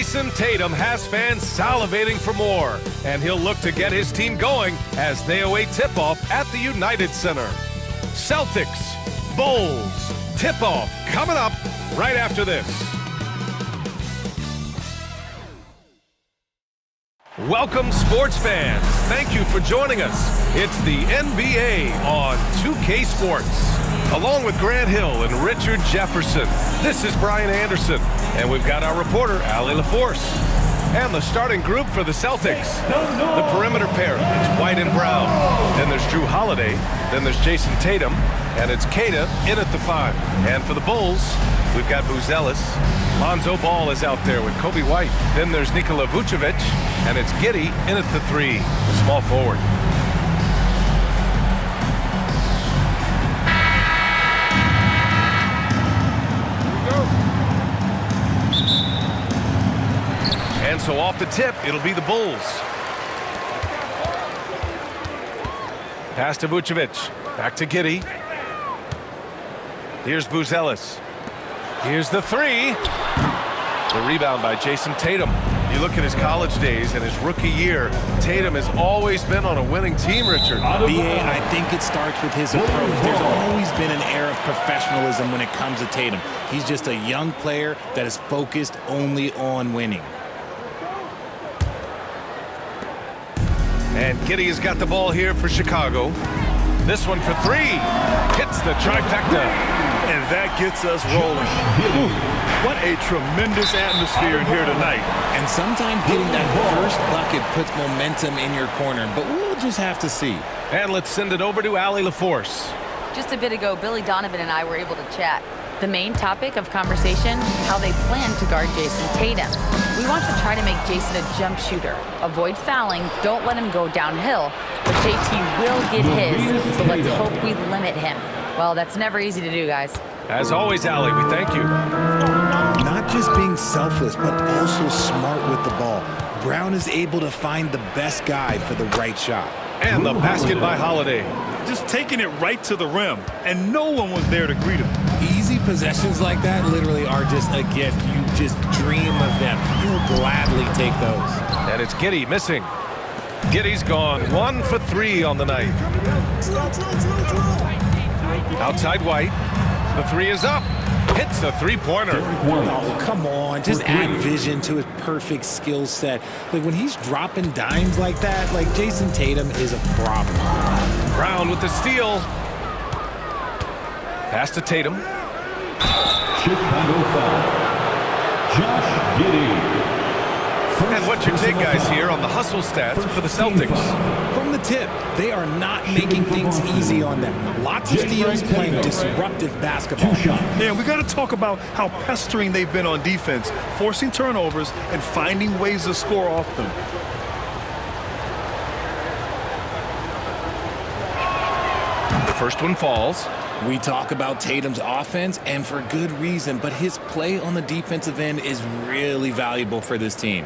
Jason Tatum has fans salivating for more, and he'll look to get his team going as they await tip-off at the United Center. Celtics, Bulls, tip-off coming up right after this. Welcome, sports fans. Thank you for joining us. It's the NBA on 2K Sports. Along with Grant Hill and Richard Jefferson, this is Brian Anderson, and we've got our reporter, Allie LaForce. And the starting group for the Celtics. The perimeter pair, it's White and Brown. Then there's Drew Holiday. Then there's Jason Tatum. And it's Queta in at the 5. And for the Bulls, we've got Buzelis. Lonzo Ball is out there with Kobe White. Then there's Nikola Vucevic. And it's Giddey in at the 3, the small forward. And so off the tip, it'll be the Bulls. Pass to Vucevic. Back to Giddey. Here's Buzelis. Here's the 3. The rebound by Jason Tatum. You look at his college days and his rookie year, Tatum has always been on a winning team, Richard. B.A., I think it starts with his approach. There's always been an air of professionalism when it comes to Tatum. He's just a young player that is focused only on winning. And Giddey has got the ball here for Chicago. This one for 3. Hits the trifecta. And that gets us rolling. Ooh, what a tremendous atmosphere in here tonight. And sometimes getting that first bucket puts momentum in your corner, but we'll just have to see. And let's send it over to Allie LaForce. Just a bit ago, Billy Donovan and I were able to chat. The main topic of conversation, how they plan to guard Jason Tatum. We want to try to make Jason a jump shooter. Avoid fouling, don't let him go downhill. But JT will get his, so let's hope we limit him. Well, that's never easy to do, guys. As always, Allie, we thank you. Not just being selfless, but also smart with the ball. Brown is able to find the best guy for the right shot. And the basket by Holiday. Just taking it right to the rim, and no one was there to greet him. Easy possessions like that literally are just a gift. You just dream of them. You'll gladly take those. And it's Giddey missing. Giddey's gone 1 for 3 on the night. Outside White. The 3 is up. Hits the three-pointer. Oh, come on. Just add vision to his perfect skill set. Like, when he's dropping dimes like that, like, Jason Tatum is a problem. Brown with the steal. Pass to Tatum. Chicago foul. Josh Giddey. And what's your take, guys, here on the hustle stats for the Celtics? From the tip, they are not making things easy on them. Lots of steals, playing disruptive basketball. Yeah, we got to talk about how pestering they've been on defense, forcing turnovers and finding ways to score off them. The first one falls. We talk about Tatum's offense, and for good reason, but his play on the defensive end is really valuable for this team.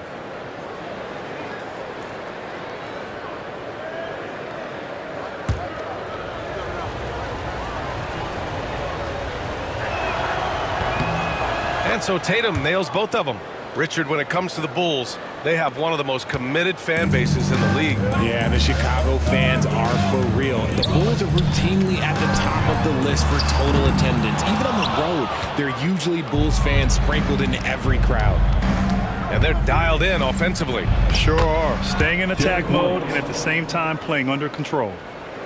And so Tatum nails both of them. Richard, when it comes to the Bulls, they have one of the most committed fan bases in the league. Yeah, the Chicago fans are for real. The Bulls are routinely at the top of the list for total attendance. Even on the road, there are usually Bulls fans sprinkled in every crowd. And they're dialed in offensively. Sure are. Staying in attack mode and at the same time playing under control.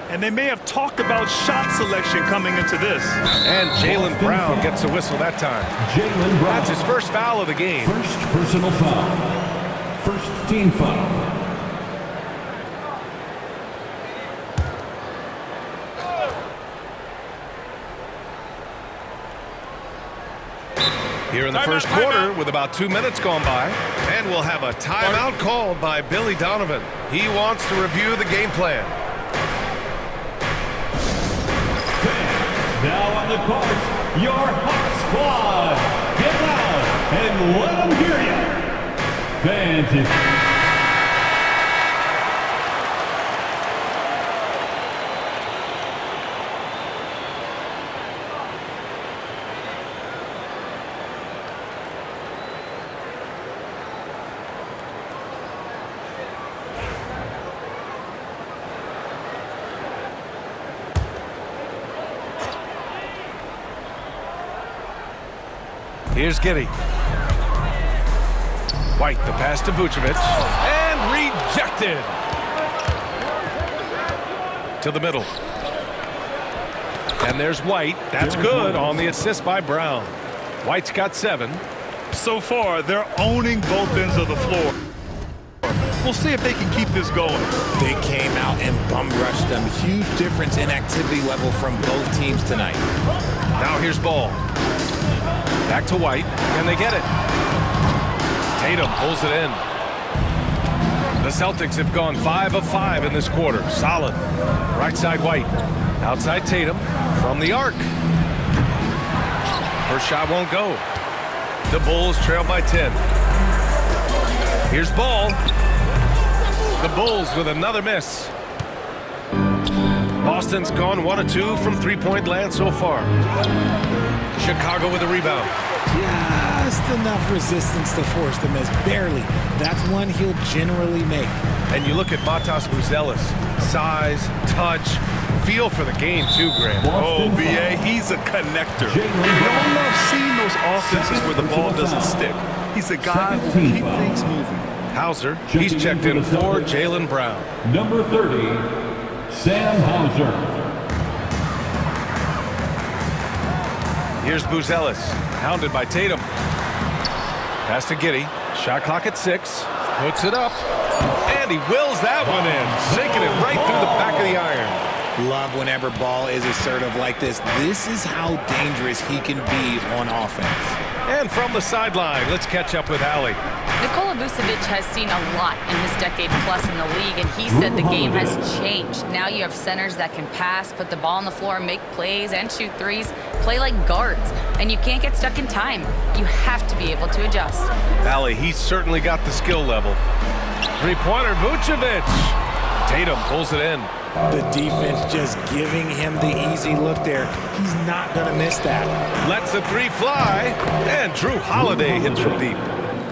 And they may have talked about shot selection coming into this. And Jaylen Brown gets a whistle that time. Jaylen Brown. That's his first foul of the game. First personal foul. First team foul. Here in the first quarter, with about 2 minutes gone by, and we'll have a timeout called by Billy Donovan. He wants to review the game plan. Now on the court, your hot squad. Get loud and let them hear you. Fans, Here's Giddey. White, the pass to Vucevic. And rejected. To the middle. And there's White. That's good on the assist by Brown. White's got 7. So far, they're owning both ends of the floor. We'll see if they can keep this going. They came out and bum rushed them. Huge difference in activity level from both teams tonight. Now here's Ball. Back to White. Can they get it? Tatum pulls it in. The Celtics have gone 5 of 5 in this quarter. Solid. Right side White. Outside Tatum from the arc. First shot won't go. The Bulls trail by 10. Here's Ball. The Bulls with another miss. Boston's gone 1 of 2 from three-point land so far. Chicago with a rebound. Just enough resistance to force the miss. Barely. That's one he'll generally make. And you look at Matas Buzelis. Size, touch, feel for the game too, Graham. Oh, B.A., he's a connector. I love seeing those offenses where the ball doesn't stick. He's a guy who will keep things moving. Hauser, he's checked in for Jaylen Brown. Number 30, Sam Hauser. Here's Buzelis, hounded by Tatum. Pass to Giddey. Shot clock at 6. Puts it up. And he wills that one in. Sinking it right through the back of the iron. Love whenever Ball is assertive like this. This is how dangerous he can be on offense. And from the sideline, let's catch up with Allie. Nikola Vucevic has seen a lot in his decade plus in the league, and he said the game has changed. Now you have centers that can pass, put the ball on the floor, make plays, and shoot threes, play like guards, and you can't get stuck in time. You have to be able to adjust. Allie, he's certainly got the skill level. Three-pointer, Vucevic. Tatum pulls it in. The defense just giving him the easy look there. He's not going to miss that. Lets the 3 fly, and Drew Holiday hits from deep.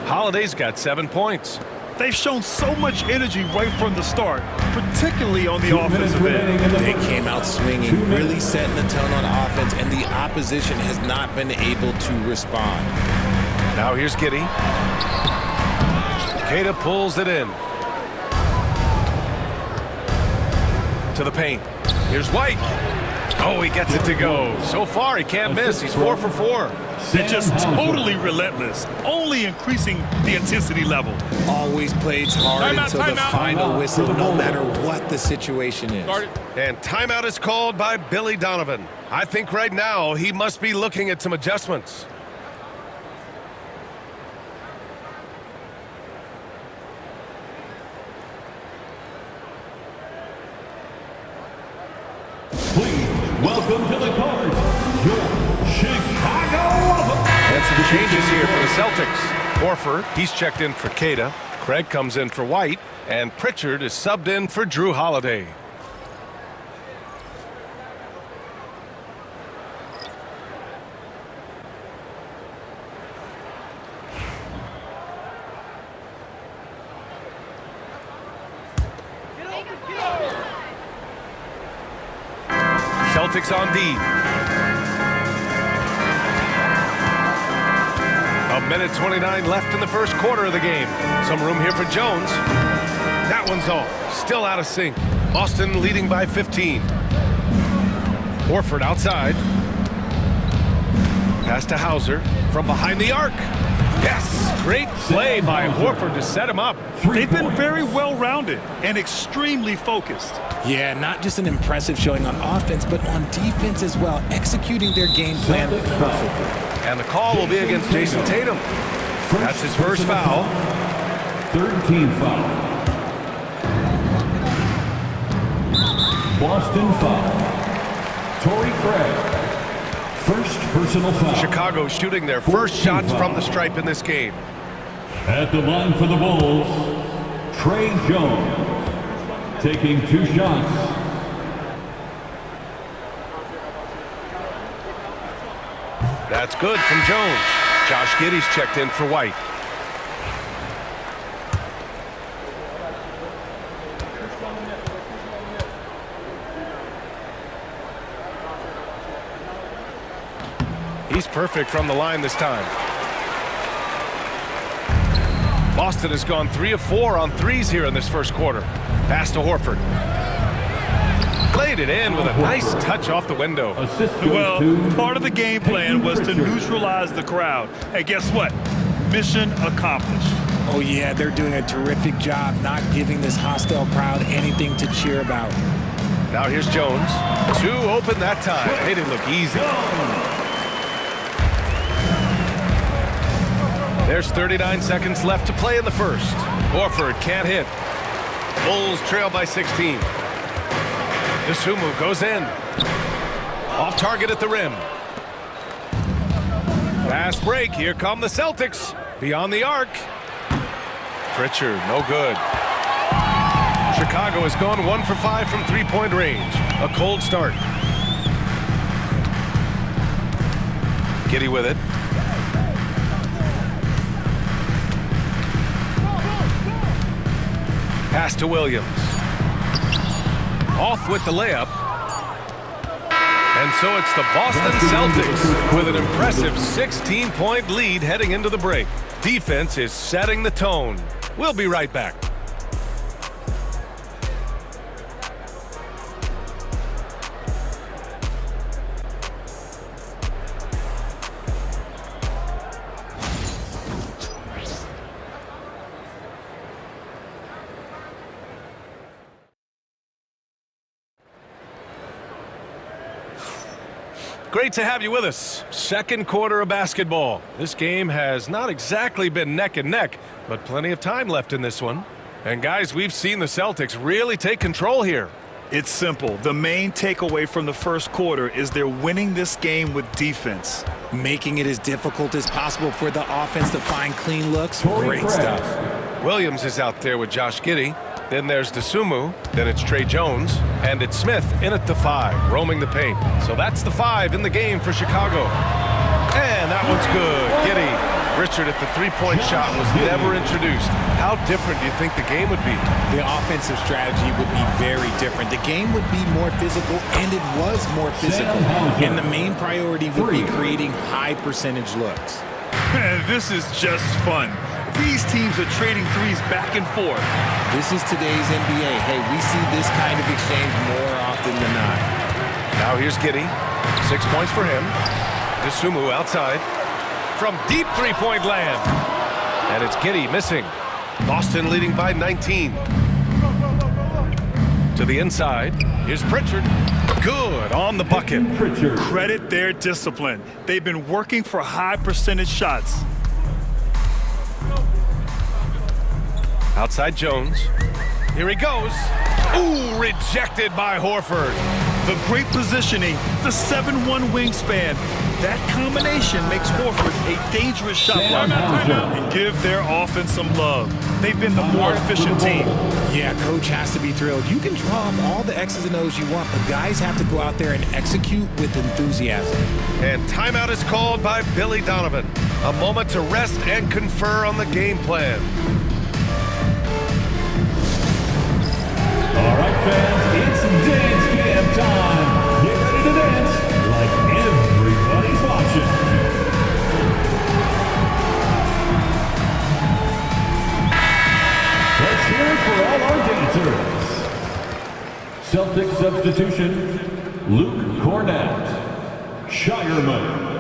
Holiday's got 7 points. They've shown so much energy right from the start, particularly on the offensive end. They came out swinging, really setting the tone on offense, and the opposition has not been able to respond. Now here's Giddey. Queta pulls it in. To the paint. Here's White. Oh, he gets it to go. So far, he can't miss. He's 4 for 4. They're just totally relentless, only increasing the intensity level. Always plays hard until the final whistle, no matter what the situation is. And timeout is called by Billy Donovan. I think right now he must be looking at some adjustments. Please welcome to the court, your Chicago. And some changes here for the Celtics. Horford, he's checked in for Queta. Craig comes in for White. And Pritchard is subbed in for Drew Holiday. Celtics on D. A minute 29 left in the first quarter of the game. Some room here for Jones. That one's off. Still out of sync. Boston leading by 15. Horford outside. Pass to Hauser from behind the arc. Yes! Great play by Horford to set him up. They've been very well-rounded and extremely focused. Yeah, not just an impressive showing on offense, but on defense as well, executing their game plan perfectly. And the call will be against Jason Tatum. That's his first foul. 13 foul. Boston foul. Torrey Craig. First personal foul. Chicago shooting their first shots from the stripe in this game. At the line for the Bulls, Trey Jones. Taking 2 shots. That's good from Jones. Josh Giddey's checked in for White. He's perfect from the line this time. Boston has gone 3 of 4 on threes here in this first quarter. Pass to Horford. Played it in with a nice touch off the window. Well, part of the game plan was to neutralize the crowd. And guess what? Mission accomplished. Oh, yeah, they're doing a terrific job not giving this hostile crowd anything to cheer about. Now here's Jones. 2 open that time. Made it look easy. There's 39 seconds left to play in the first. Horford can't hit. Bulls trail by 16. Dosunmu goes in. Off target at the rim. Fast break. Here come the Celtics. Beyond the arc. Pritchard, no good. Chicago has gone 1 for 5 from three-point range. A cold start. Giddey with it. Pass to Williams. Off with the layup. And so it's the Boston Celtics with an impressive 16-point lead heading into the break. Defense is setting the tone. We'll be right back. Great to have you with us. Second quarter of basketball. This game has not exactly been neck and neck, but plenty of time left in this one. And guys, we've seen the Celtics really take control here. It's simple. The main takeaway from the first quarter is they're winning this game with defense. Making it as difficult as possible for the offense to find clean looks. Great stuff. Williams is out there with Josh Giddey. Then there's Dosunmu. Then it's Trey Jones. And it's Smith in at the 5, roaming the paint. So that's the 5 in the game for Chicago. And that one's good. Giddey. Richard, if the three-point shot was never introduced, how different do you think the game would be? The offensive strategy would be very different. The game would be more physical, and it was more physical. And the main priority would be creating high-percentage looks. This is just fun. These teams are trading threes back and forth. This is today's NBA. Hey, we see this kind of exchange more often than not. Now here's Giddey. 6 points for him. Dosunmu outside. From deep three-point land. And it's Giddey missing. Boston leading by 19. To the inside. Here's Pritchard. Good on the bucket. Credit their discipline. They've been working for high percentage shots. Outside Jones. Here he goes. Ooh, rejected by Horford. The great positioning, the 7'1" wingspan. That combination makes Horford a dangerous shot blocker. And give their offense some love. They've been the more efficient team. Yeah, coach has to be thrilled. You can draw up all the X's and O's you want, but guys have to go out there and execute with enthusiasm. And timeout is called by Billy Donovan. A moment to rest and confer on the game plan. All right, fans, it's dance cam time. Get ready to dance like everybody's watching. Let's hear it for all our dancers. Celtic substitution, Luke Cornett, Shireman.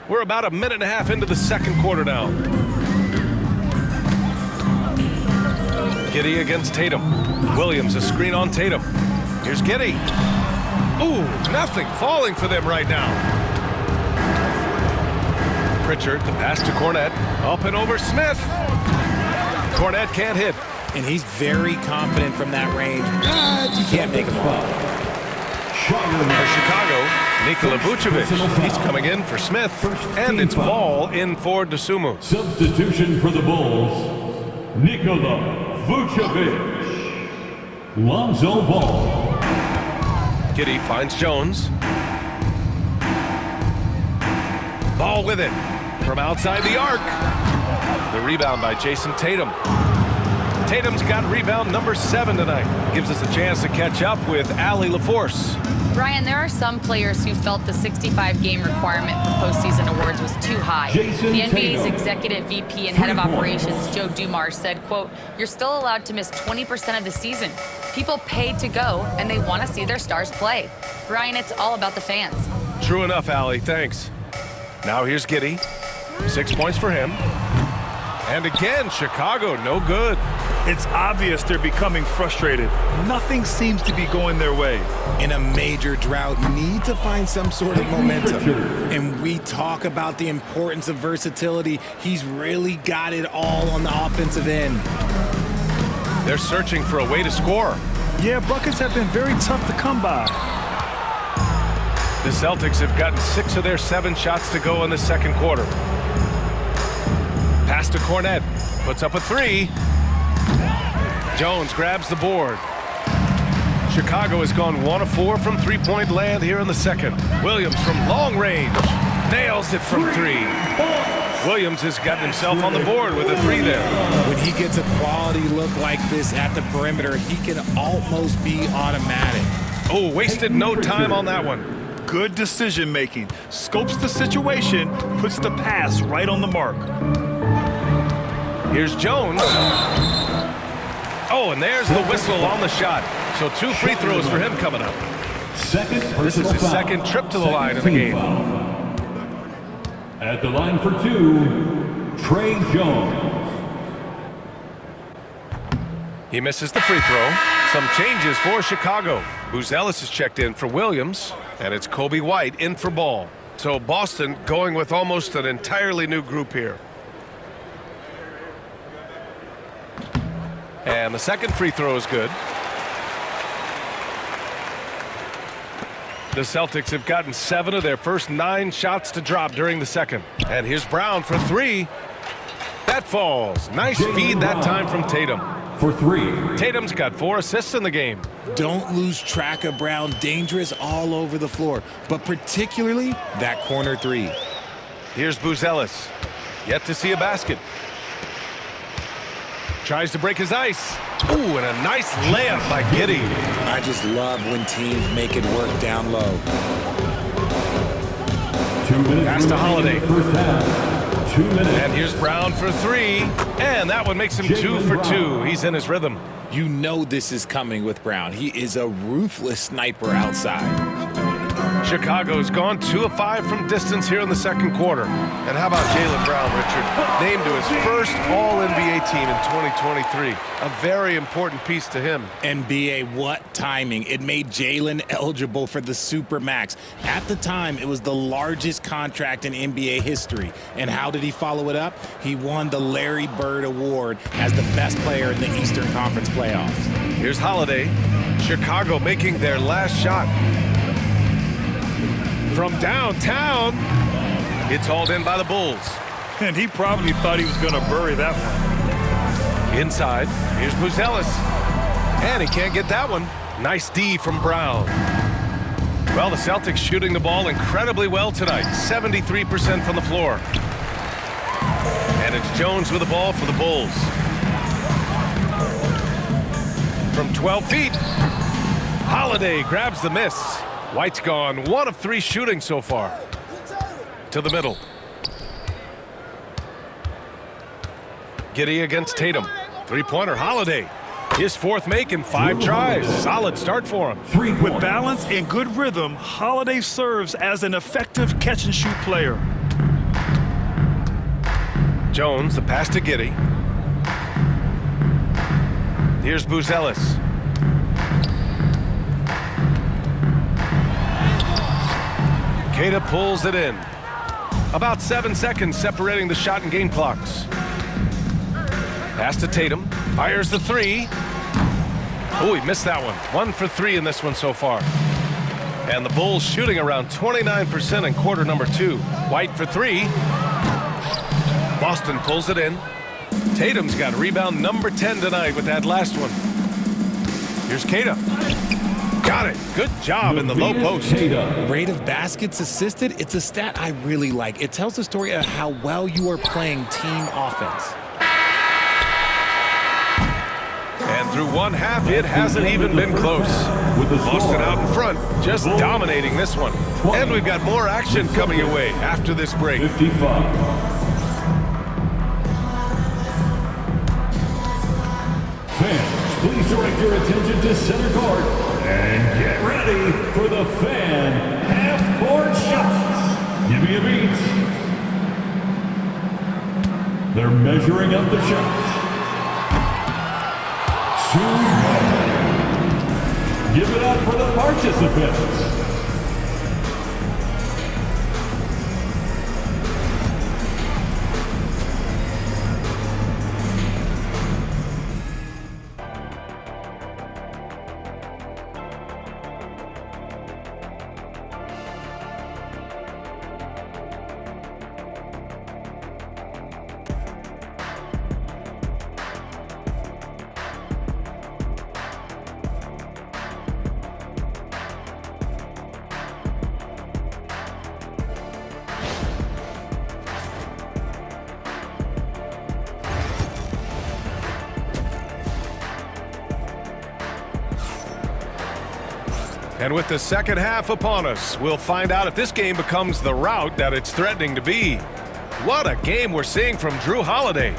We're about a minute and a half into the second quarter now. Giddey against Tatum. Williams a screen on Tatum. Here's Giddey. Ooh, nothing falling for them right now. Pritchard, the pass to Cornett. Up and over Smith. Cornett can't hit. And he's very confident from that range. You can't make him fall. For Chicago, Nikola Vucevic. He's coming in for Smith. And it's ball in for Dosunmu. Substitution for the Bulls, Nikola Vucevic. Lonzo Ball. Giddey finds Jones. Ball with it from outside the arc. The rebound by Jason Tatum. Tatum's got rebound number 7 tonight. Gives us a chance to catch up with Allie LaForce. Brian, there are some players who felt the 65-game requirement for postseason awards was too high. Jason The NBA's Tatum. executive VP and head of operations, Joe Dumars, said, quote, "You're still allowed to miss 20% of the season. People paid to go, and they want to see their stars play." Brian, it's all about the fans. True enough, Allie. Thanks. Now here's Giddey. 6 points for him. And again, Chicago, no good. It's obvious they're becoming frustrated. Nothing seems to be going their way. In a major drought, you need to find some sort of momentum. And we talk about the importance of versatility. He's really got it all on the offensive end. They're searching for a way to score. Yeah, buckets have been very tough to come by. The Celtics have gotten 6 of their 7 shots to go in the second quarter. Pass to Cornette. Puts up a 3. Jones grabs the board. Chicago has gone 1 of 4 from three-point land here in the second. Williams from long range. Nails it from 3. Williams has gotten himself on the board with a 3 there. When he gets a quality look like this at the perimeter, he can almost be automatic. Oh, wasted no time on that one. Good decision making. Scopes the situation, puts the pass right on the mark. Here's Jones. Oh, and there's the whistle on the shot. So 2 free throws for him coming up. This is his second trip to the line in the game. At the line for 2, Trey Jones. He misses the free throw. Some changes for Chicago. Buzelis is checked in for Williams, and it's Kobe White in for Ball. So Boston going with almost an entirely new group here. And the second free throw is good. The Celtics have gotten 7 of their first 9 shots to drop during the second. And here's Brown for 3. That falls. Nice feed that time from Tatum. For 3. Tatum's got 4 assists in the game. Don't lose track of Brown. Dangerous all over the floor, but particularly that corner 3. Here's Buzelis. Yet to see a basket. Tries to break his ice. Ooh, and a nice layup by Giddey. I just love when teams make it work down low. 2 minutes. Pass to Holiday. First half. 2 minutes. And here's Brown for 3. And that one makes him 2 for 2. He's in his rhythm. You know this is coming with Brown. He is a ruthless sniper outside. Chicago's gone 2 of 5 from distance here in the second quarter. And how about Jaylen Brown, Richard? Named to his first All-NBA team in 2023. A very important piece to him. NBA, what timing. It made Jaylen eligible for the Supermax. At the time, it was the largest contract in NBA history. And how did he follow it up? He won the Larry Bird Award as the best player in the Eastern Conference playoffs. Here's Holiday. Chicago making their last shot. From downtown, it's hauled in by the Bulls. And he probably thought he was going to bury that one. Inside, here's Buzelis. And he can't get that one. Nice D from Brown. Well, the Celtics shooting the ball incredibly well tonight. 73% from the floor. And it's Jones with the ball for the Bulls. From 12 feet, Holiday grabs the miss. White's gone 1 of 3 shooting so far. To the middle. Giddey against Tatum. 3-pointer Holiday. His 4th make in 5 tries. Solid start for him. 3 points. With balance and good rhythm, Holiday serves as an effective catch-and-shoot player. Jones, the pass to Giddey. Here's Buzelis. Queta pulls it in. About 7 seconds separating the shot and game clocks. Pass to Tatum. Fires the 3. Oh, he missed that one. 1 for 3 in this one so far. And the Bulls shooting around 29% in quarter number 2. White for 3. Boston pulls it in. Tatum's got rebound number 10 tonight with that last one. Here's Queta. Got it. Good job in the low post. Rate of baskets assisted, it's a stat I really like. It tells the story of how well you are playing team offense. And through one half, it hasn't even been close. Boston out in front, just dominating this one. And we've got more action coming your way after this break. 55. Fans, please direct your attention to center court and get ready for the fan half-court shots. Give me a beat. They're measuring up the shots. 2-1. Give it up for the participants. And with the second half upon us, we'll find out if this game becomes the rout that it's threatening to be. What a game we're seeing from Jrue Holiday.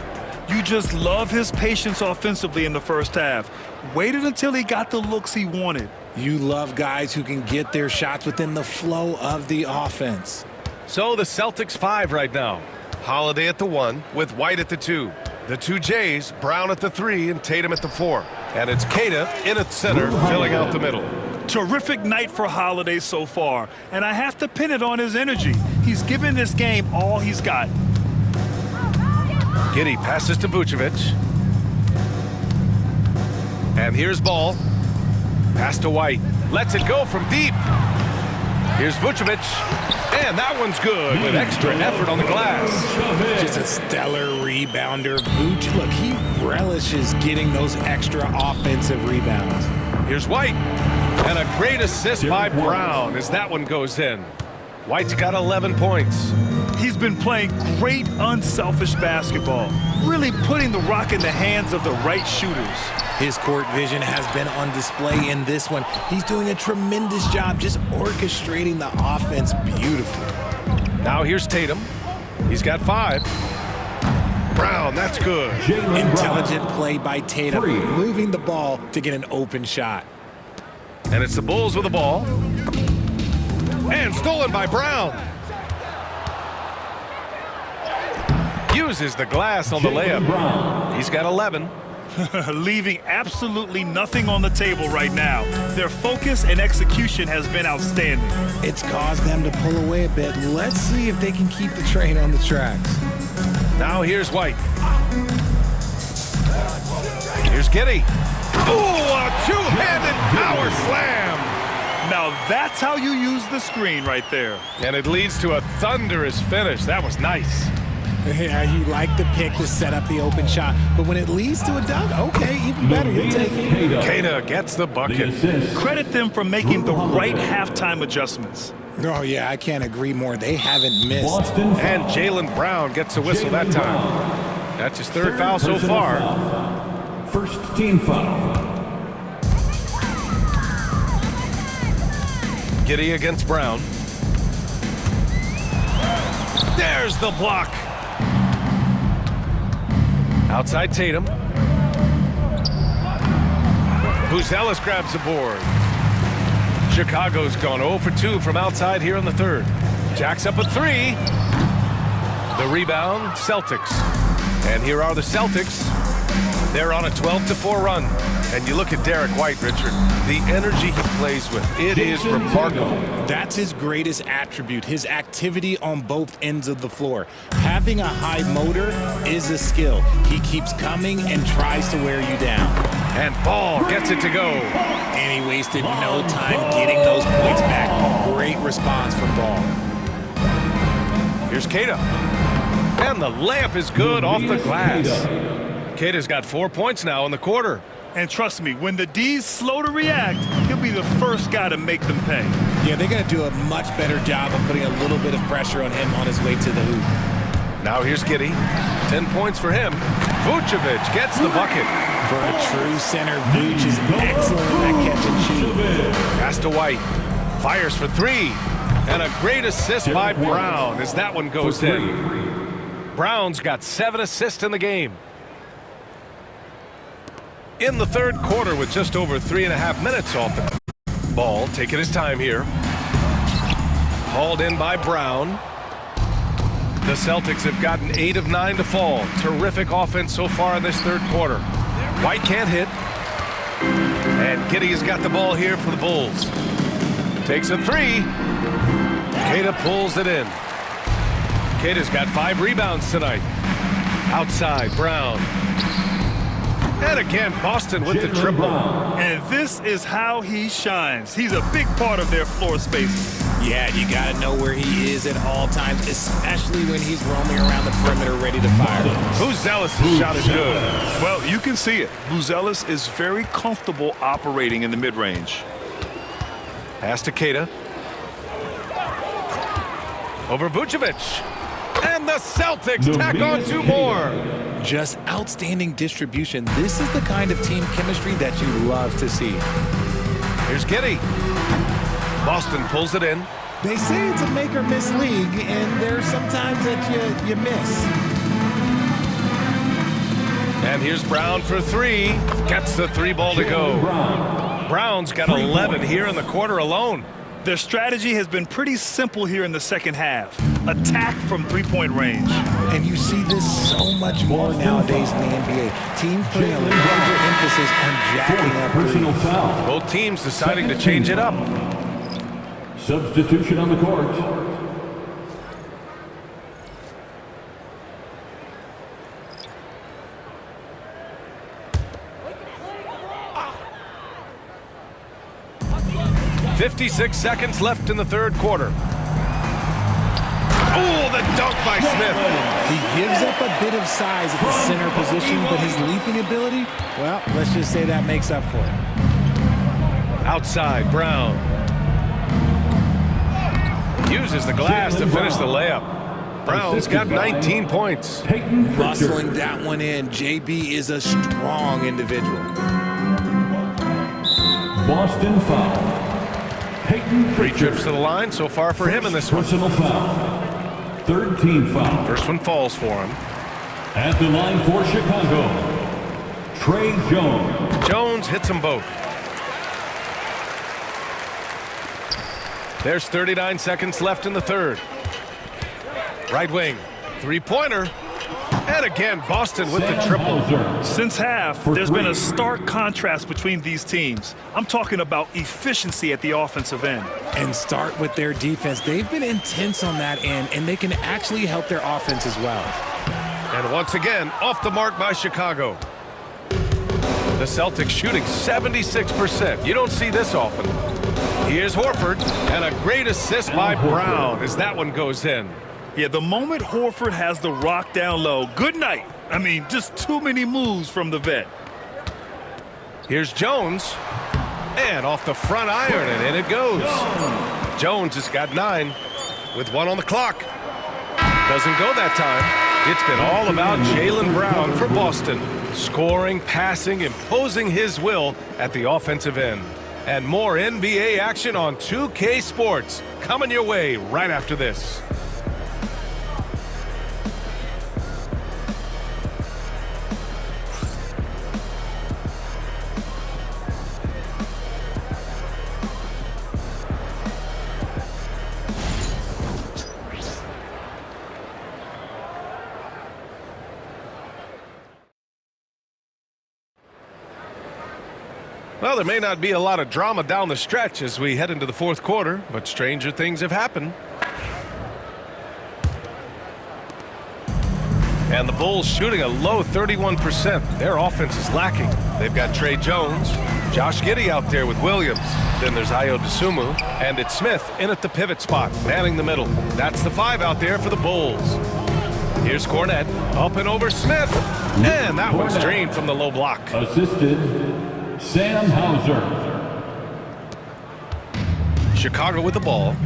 You just love his patience offensively in the first half. Waited until he got the looks he wanted. You love guys who can get their shots within the flow of the offense. So the Celtics 5 right now. Holiday at the 1 with White at the 2. The 2 Jays, Brown at the 3 and Tatum at the 4. And it's Queta in at center, filling out the middle. Terrific night for Holiday so far, and I have to pin it on his energy. He's given this game all he's got. Giddey passes to Vucevic. And here's Ball. Pass to White. Lets it go from deep. Here's Vucevic. And that one's good with extra effort on the glass. Just a stellar rebounder. Vuce, look, he relishes getting those extra offensive rebounds. Here's White. And a great assist by Brown as that one goes in. White's got 11 points. He's been playing great, unselfish basketball, really putting the rock in the hands of the right shooters. His court vision has been on display in this one. He's doing a tremendous job just orchestrating the offense beautifully. Now here's Tatum. He's got 5. Brown, that's good. Intelligent play by Tatum, moving the ball to get an open shot. And it's the Bulls with the ball. And stolen by Brown. Uses the glass on the layup. He's got 11. Leaving absolutely nothing on the table right now. Their focus and execution has been outstanding. It's caused them to pull away a bit. Let's see if they can keep the train on the tracks. Now here's White. Here's Giddey. Ooh, a two-handed power slam. Now that's how you use the screen right there. And it leads to a thunderous finish. That was nice. Yeah, he liked the pick to set up the open shot, but when it leads to a dunk, okay, even better. You'll take it. Queta gets the bucket. Credit them for making the right halftime adjustments. Oh, yeah, I can't agree more. They haven't missed. And Jaylen Brown gets a whistle that time. That's his third foul so far. First team foul. Giddey against Brown. There's the block. Outside Tatum. Buzelis grabs the board. Chicago's gone 0 for 2 from outside here in the third. Jack's up a 3. The rebound, Celtics. And here are the Celtics. They're on a 12-4 run. And you look at Derek White, Richard, the energy he plays with, it is remarkable. That's his greatest attribute, his activity on both ends of the floor. Having a high motor is a skill. He keeps coming and tries to wear you down. And Ball gets it to go. And he wasted no time getting those points back. Great response from Ball. Here's Queta. And the layup is good off the glass. Queta's got 4 points now in the quarter. And trust me, when the D's slow to react, he'll be the first guy to make them pay. Yeah, they're going to do a much better job of putting a little bit of pressure on him on his way to the hoop. Now here's Giddey. 10 points for him. Vucevic gets the bucket. For a true center, Vooch is excellent at catch and shoot. Pass to White. Fires for three. And a great assist by Brown as that one goes in. Brown's got 7 assists in the game. In the third quarter with just over 3.5 minutes off the ball. Taking his time here. Hauled in by Brown. The Celtics have gotten 8 of 9 to fall. Terrific offense so far in this third quarter. White can't hit. And Giddey has got the ball here for the Bulls. Takes a three. Queta pulls it in. Queta's got 5 rebounds tonight. Outside, Brown. And again, Boston with the triple. And this is how he shines. He's a big part of their floor space. Yeah, you got to know where he is at all times, especially when he's roaming around the perimeter ready to fire. Buzelis' shot is good. Well, you can see it. Buzelis is very comfortable operating in the mid-range. Pass to Queta. Over Vucevic. And the Celtics tack on 2 more. Just outstanding distribution. This is the kind of team chemistry that you love to see. Here's Giddey. Boston pulls it in. They say it's a make or miss league, and there's sometimes that you miss. And here's Brown for 3. Gets the 3 ball to go. Brown's got 11 here in the quarter alone. Their strategy has been pretty simple here in the second half. Attack from 3-point range. And you see this so much more nowadays in the NBA. Teams putting a larger emphasis on jacking up Personal threes. foul. Both teams deciding to change it up. Substitution on the court. .56 seconds left in the third quarter. Oh, the dunk by Smith. He gives up a bit of size at the center position, but his leaping ability, well, let's just say that makes up for it. Outside, Brown. Uses the glass to finish the layup. Brown's got 19 points. Bustling that one in. JB is a strong individual. Boston foul. 3 trips to the line so far for him in this one. Personal foul. Third team foul. First one falls for him. At the line for Chicago, Trey Jones. Jones hits them both. There's 39 seconds left in the third. Right wing. 3-pointer. And again, Boston with the triple. Since half, there's been a stark contrast between these teams. I'm talking about efficiency at the offensive end. And start with their defense. They've been intense on that end, and they can actually help their offense as well. And once again, off the mark by Chicago. The Celtics shooting 76%. You don't see this often. Here's Horford, and a great assist by Brown as that one goes in. Yeah, the moment Horford has the rock down low, good night. I mean, just too many moves from the vet. Here's Jones, and off the front iron, and in it goes. Jones has got 9 with 1 on the clock. Doesn't go that time. It's been all about Jaylen Brown for Boston. Scoring, passing, imposing his will at the offensive end. And more NBA action on 2K Sports coming your way right after this. Well, there may not be a lot of drama down the stretch as we head into the fourth quarter, but stranger things have happened. And the Bulls shooting a low 31%. Their offense is lacking. They've got Trey Jones, Josh Giddey out there with Williams. Then there's Ayo Dosunmu, and it's Smith in at the pivot spot, manning the middle. That's the 5 out there for the Bulls. Here's Cornette, up and over Smith, and that one's drained from the low block. Assisted, Sam Hauser. Chicago with the ball.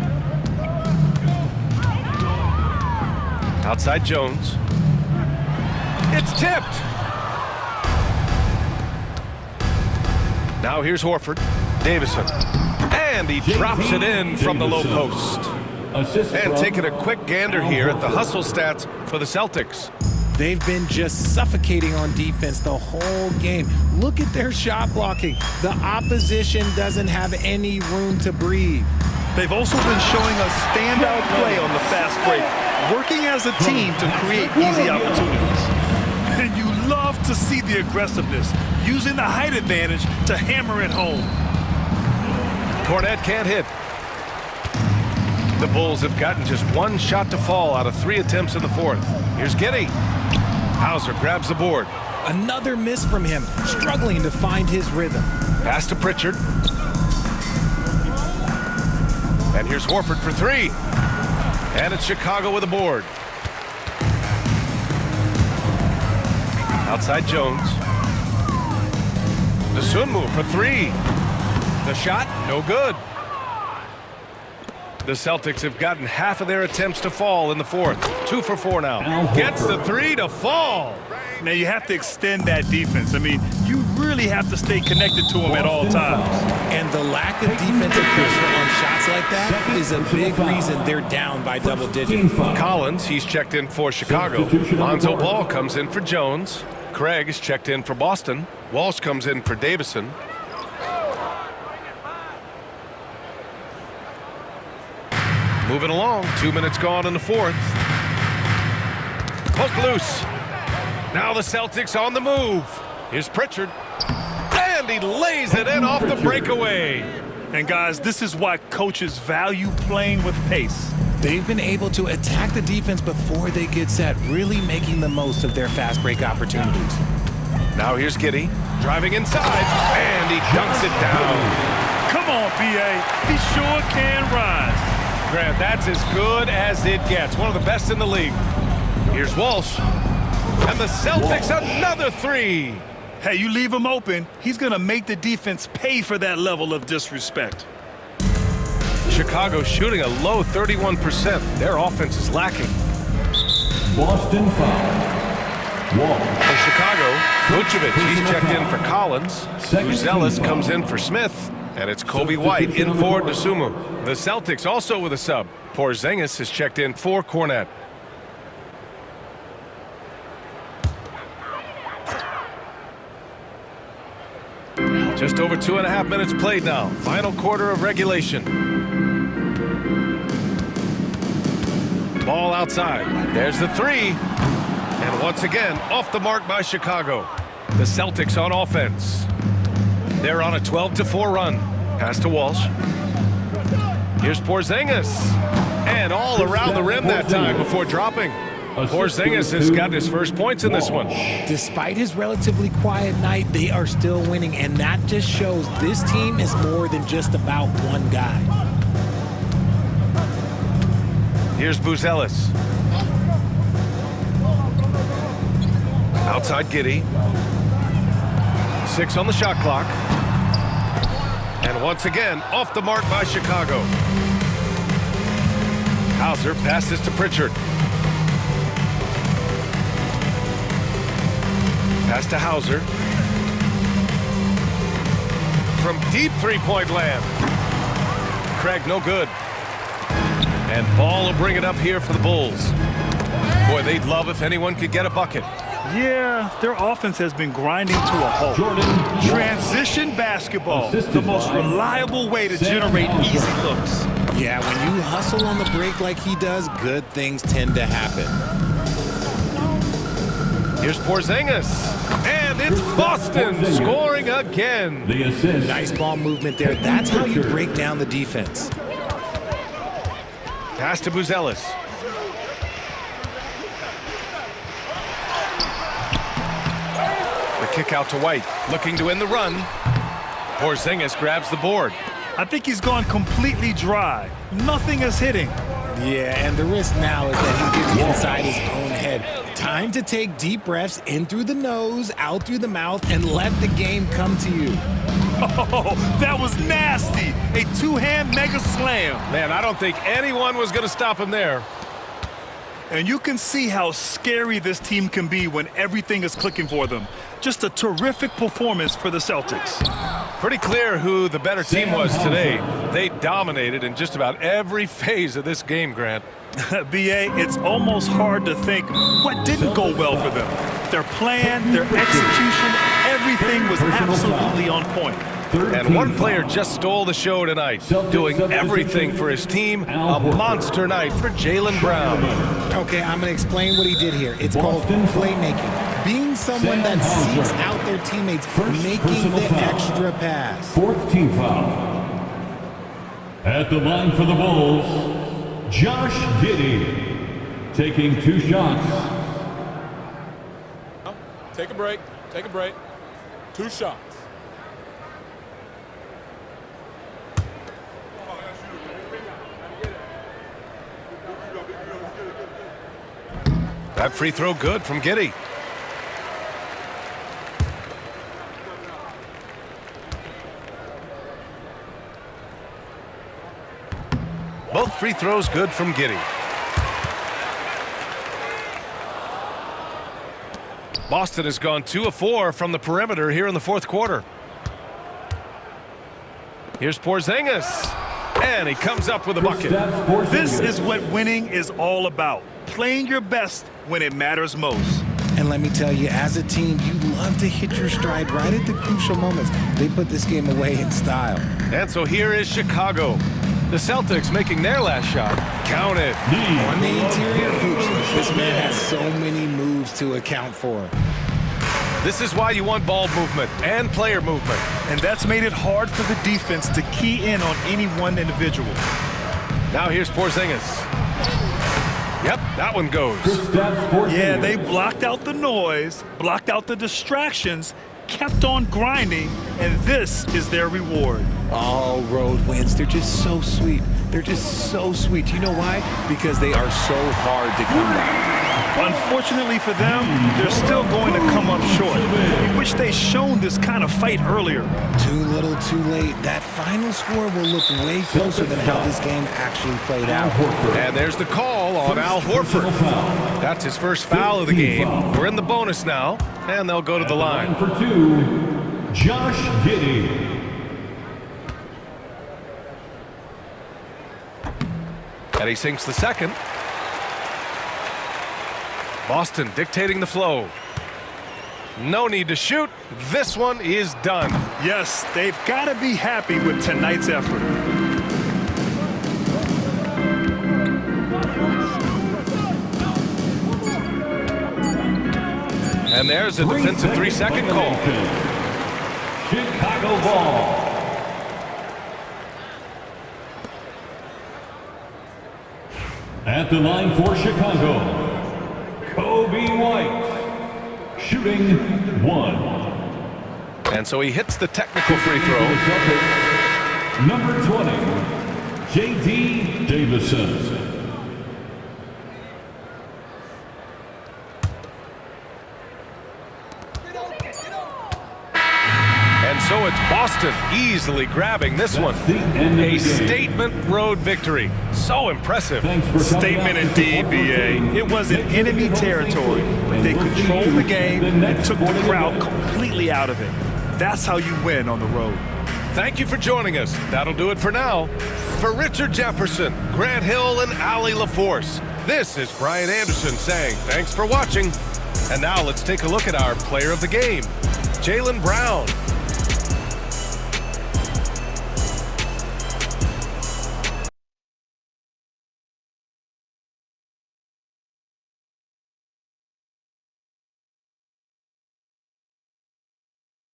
Outside Jones. It's tipped. Now here's Horford. Davison. And he drops it in from the low post. And taking a quick gander here at the hustle stats for the Celtics. They've been just suffocating on defense the whole game. Look at their shot blocking. The opposition doesn't have any room to breathe. They've also been showing us standout play on the fast break, working as a team to create easy opportunities. And you love to see the aggressiveness, using the height advantage to hammer it home. Cornette can't hit. The Bulls have gotten just one shot to fall out of 3 attempts in the fourth. Here's Giddey. Hauser grabs the board. Another miss from him, struggling to find his rhythm. Pass to Pritchard. And here's Horford for 3. And it's Chicago with a board. Outside Jones. Dosunmu for 3. The shot, no good. The Celtics have gotten half of their attempts to fall in the fourth. 2 for 4 now. Gets the 3 to fall. Now you have to extend that defense. I mean, you really have to stay connected to them at all times. And the lack of defensive pressure on shots like that is a big reason they're down by double digits. Collins, he's checked in for Chicago. Lonzo Ball comes in for Jones. Craig is checked in for Boston. Walsh comes in for Davison. Moving along, 2 minutes gone in the fourth. Hook loose. Now the Celtics on the move. Here's Pritchard. And he lays it in off the breakaway. And guys, this is why coaches value playing with pace. They've been able to attack the defense before they get set, really making the most of their fast break opportunities. Now here's Giddey, driving inside, and he dunks it down. Come on, B.A. He sure can rise. Grant, that's as good as it gets. One of the best in the league. Here's Walsh. And the Celtics another 3. Hey, you leave him open, he's going to make the defense pay for that level of disrespect. Chicago shooting a low 31%. Their offense is lacking. Boston foul. Wall. For Chicago, Vucevic, he's checked in for Collins. Buzelis comes in for Smith. And it's Kobe White in for Dosunmu. The Celtics also with a sub. Porzingis is checked in for Cornette. Just over 2.5 minutes played now. Final quarter of regulation. Ball outside. There's the 3. And once again, off the mark by Chicago. The Celtics on offense. They're on a 12-4 run. Pass to Walsh. Here's Porzingis. And all around the rim that time before dropping. Porzingis has got his first points in this one. Despite his relatively quiet night, they are still winning, and that just shows this team is more than just about one guy. Here's Buzelis. Outside Giddey. 6 on the shot clock. And once again, off the mark by Chicago. Hauser passes to Pritchard. Pass to Hauser. From deep three-point land. Craig, no good. And Ball will bring it up here for the Bulls. Boy, they'd love if anyone could get a bucket. Yeah, their offense has been grinding to a halt. Transition basketball, the most reliable way to generate easy looks. Yeah, when you hustle on the break like he does, good things tend to happen. Here's Porzingis. And it's Boston scoring again. The assist. Nice ball movement there. That's how you break down the defense. Pass to Buzelis. The kick out to White, looking to end the run. Porzingis grabs the board. I think he's gone completely dry. Nothing is hitting. Yeah, and the risk now is that he gets inside his own head. Time to take deep breaths in through the nose, out through the mouth, and let the game come to you. Oh, that was nasty. A two-hand mega slam. Man, I don't think anyone was going to stop him there. And you can see how scary this team can be when everything is clicking for them. Just a terrific performance for the Celtics. Pretty clear who the better team was today. They dominated in just about every phase of this game, Grant. B.A., it's almost hard to think what didn't go well for them. Their plan, their execution, everything was absolutely on point. And one player just stole the show tonight, doing everything for his team. A monster night for Jaylen Brown. Okay, I'm going to explain what he did here. It's called playmaking. Being someone that seeks out their teammates, making the extra pass. Fourth team foul. At the line for the Bulls, Josh Giddey, taking 2 shots. Take a break. Take a break. 2 shots. That free throw good from Giddey. Both free throws good from Giddey. Boston has gone 2 of 4 from the perimeter here in the fourth quarter. Here's Porzingis, and he comes up with a bucket. This is what winning is all about. Playing your best when it matters most. And let me tell you, as a team, you love to hit your stride right at the crucial moments. They put this game away in style. And so here is Chicago. The Celtics making their last shot. Count it. On the interior hoops, this man has so many moves to account for. This is why you want ball movement and player movement. And that's made it hard for the defense to key in on any one individual. Now here's Porzingis. Yep, that one goes. Yeah, they blocked out the noise, blocked out the distractions, kept on grinding, and this is their reward. All road wins, they're just so sweet. They're just so sweet. You know why? Because they are so hard to come by. Unfortunately for them, they're still going to come up short. We wish they'd shown this kind of fight earlier. Too little, too late. That final score will look way closer than how this game actually played out. And there's the call on Al Horford. That's his first foul of the game. We're in the bonus now, and they'll go to the line. For 2, Josh Giddey. And he sinks the second. Boston dictating the flow. No need to shoot. This one is done. Yes, they've got to be happy with tonight's effort. And there's a defensive 3-second call. Chicago ball. At the line for Chicago, Kobe White, shooting 1. And so he hits the technical free throw. Number 20, J.D. Davison. And so it's Boston easily grabbing this one. A statement road victory. So impressive. Statement indeed, B.A. It was in enemy territory. They controlled the game and took the crowd completely out of it. That's how you win on the road. Thank you for joining us. That'll do it for now. For Richard Jefferson, Grant Hill, and Allie LaForce, this is Brian Anderson saying thanks for watching. And now let's take a look at our player of the game, Jaylen Brown.